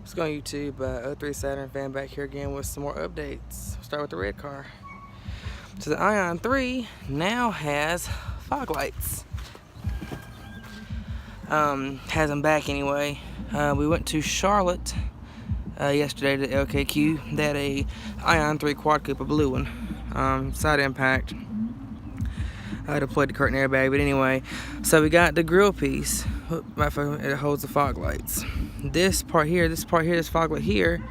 What's going on YouTube? 03 Saturn fan back here again with some more updates. Start with the red car. So the Ion 3 now has fog lights. Has them back anyway. We went to Charlotte yesterday to LKQ. They had a Ion 3 quad coupe, a blue one, side impact. I deployed the curtain airbag, but anyway, so we got the grill piece. It holds the fog lights. This part here, this fog light here,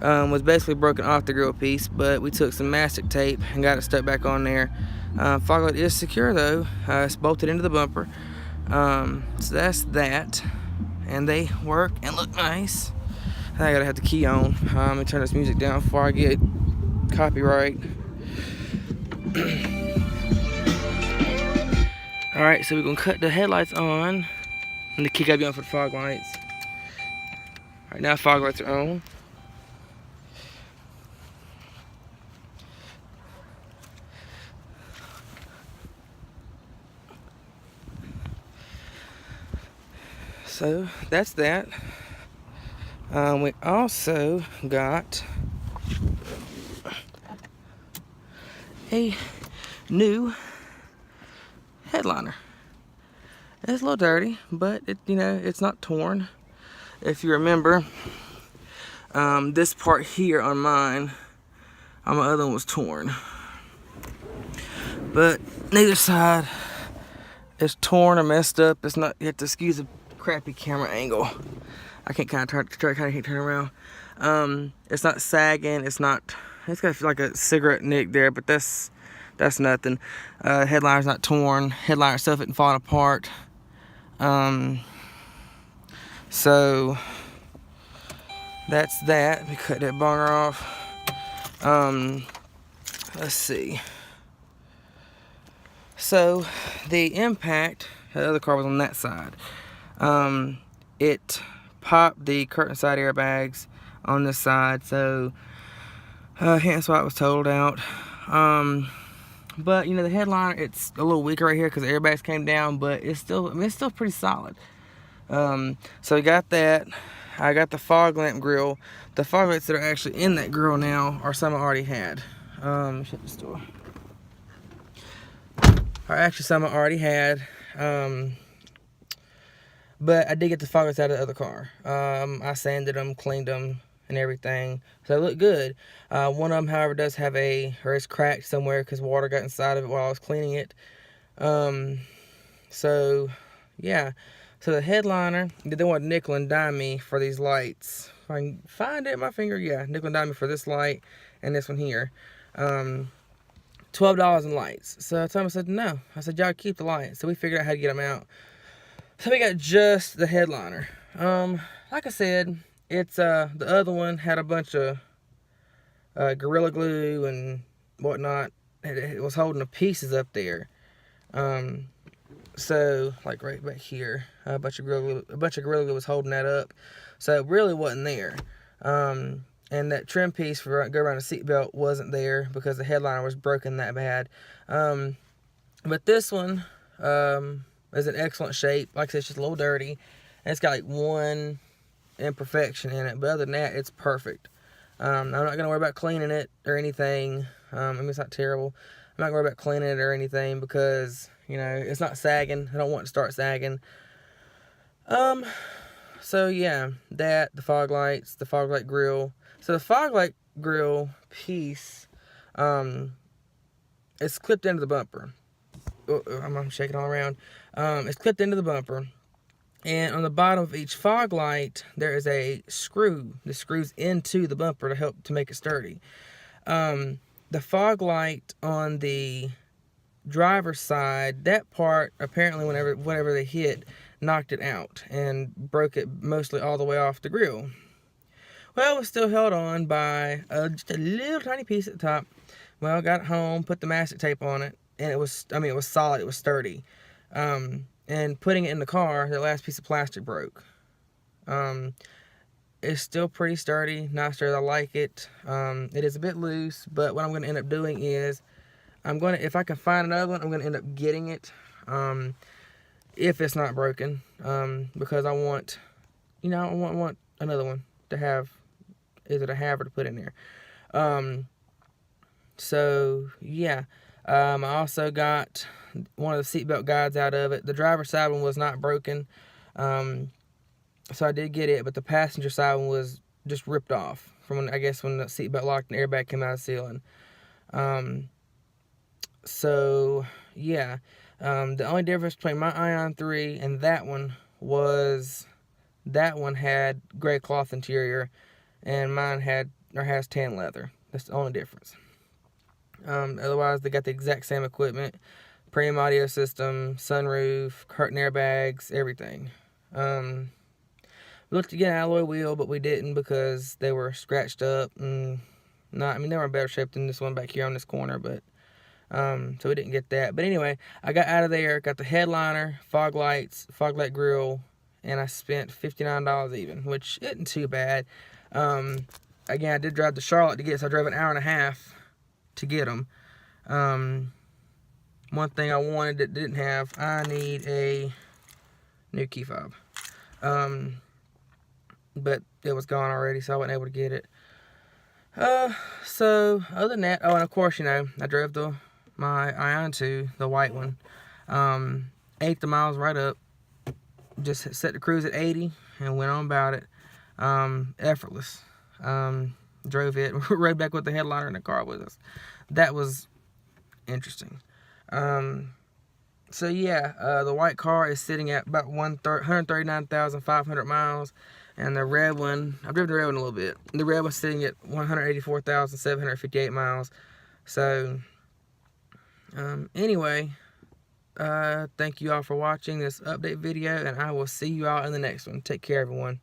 was basically broken off the grill piece, but we took some mastic tape and got it stuck back on there. Fog light is secure though. It's bolted into the bumper. So that's that, and they work and look nice. I gotta have the key on. Let me turn this music down before I get copyright. Alright, so we're gonna cut the headlights on, and the key gotta be on for the fog lights. Alright, now fog lights are on. So that's that. We also got a new headliner. It's a little dirty, but it's not torn. If you remember, this part here on mine, on my other one, was torn. But neither side is torn or messed up. It's not. You have to excuse the crappy camera angle. I can't can't turn around. It's not sagging. It's not. It's got like a cigarette nick there, but that's nothing. Headliner's not torn. Headliner itself isn't falling apart. So that's that. We cut that burner off. Let's see. So the impact, the other car was on that side. It popped the curtain side airbags on this side, so hence why it was totaled out. But the headliner, it's a little weaker right here because the airbags came down, but it's still, it's still pretty solid. So we got that. I got the fog lamp grill. The fog lights that are actually in that grill now are some I already had. Shut this door. Are actually some I already had. But I did get the fog lights out of the other car. I sanded them, cleaned them, and everything, so they look good. One of them, however, does have it's cracked somewhere because water got inside of it while I was cleaning it. So yeah, so the headliner, they want nickel and dime me for these lights. If I can find it in my finger, yeah, nickel and dime me for this light and this one here. $12 in lights. So I told him, I said no. I said, y'all keep the lights. So we figured out how to get them out. So we got just the headliner. Like I said, it's the other one had a bunch of Gorilla Glue and whatnot. It was holding the pieces up there. So like right back here, a bunch of Gorilla Glue was holding that up. So it really wasn't there. And that trim piece for go around the seatbelt wasn't there because the headliner was broken that bad. But this one is in excellent shape. Like I said, it's just a little dirty, and it's got like one imperfection in it, but other than that, it's perfect. I'm not gonna worry about cleaning it or anything. I mean, it's not terrible. I'm not gonna worry about cleaning it or anything because it's not sagging. I don't want it to start sagging. So yeah, the fog lights, the fog light grill. So the fog light grill piece, it's clipped into the bumper. I'm shaking all around. It's clipped into the bumper. And on the bottom of each fog light, there is a screw that screws into the bumper to help to make it sturdy. The fog light on the driver's side, that part apparently whenever they hit, knocked it out and broke it mostly all the way off the grill. Well, it was still held on by just a little tiny piece at the top. Well, got it home, put the mastic tape on it, and it was solid, it was sturdy. And putting it in the car, the last piece of plastic broke. It's still pretty sturdy, not sure I like it. It is a bit loose, but what I'm going to end up doing is, if I can find another one, I'm going to end up getting it, if it's not broken, because I want, I want another one. to have, either to have or to put in there. So yeah, I also got one of the seatbelt guides out of it. The driver's side one was not broken, so I did get it, but the passenger side one was just ripped off from when, I guess, when the seatbelt locked and the airbag came out of the ceiling. So yeah, the only difference between my Ion 3 and that one was that one had gray cloth interior, and mine had, or has, tan leather. That's the only difference. Otherwise, they got the exact same equipment: premium audio system, sunroof, curtain airbags, everything. We looked to get an alloy wheel, but we didn't because they were scratched up and not. I mean, they were in better shape than this one back here on this corner, but so we didn't get that. But anyway, I got out of there, got the headliner, fog lights, fog light grill, and I spent $59 even, which isn't too bad. Again, I did drive to Charlotte to get it, so I drove an hour and a half to get them. One thing I wanted that didn't have, I need a new key fob. But it was gone already, so I wasn't able to get it. So other than that, oh, and of course, you know, I drove my Ion 2, the white one. 8 the miles right up. Just set the cruise at 80 and went on about it. Effortless. Drove it, rode back with the headliner in the car with us. That was interesting. So yeah, the white car is sitting at about 139,500 miles, and the red one, I've driven the red one a little bit. The red one's sitting at 184,758 miles. So anyway, thank you all for watching this update video, and I will see you all in the next one. Take care, everyone.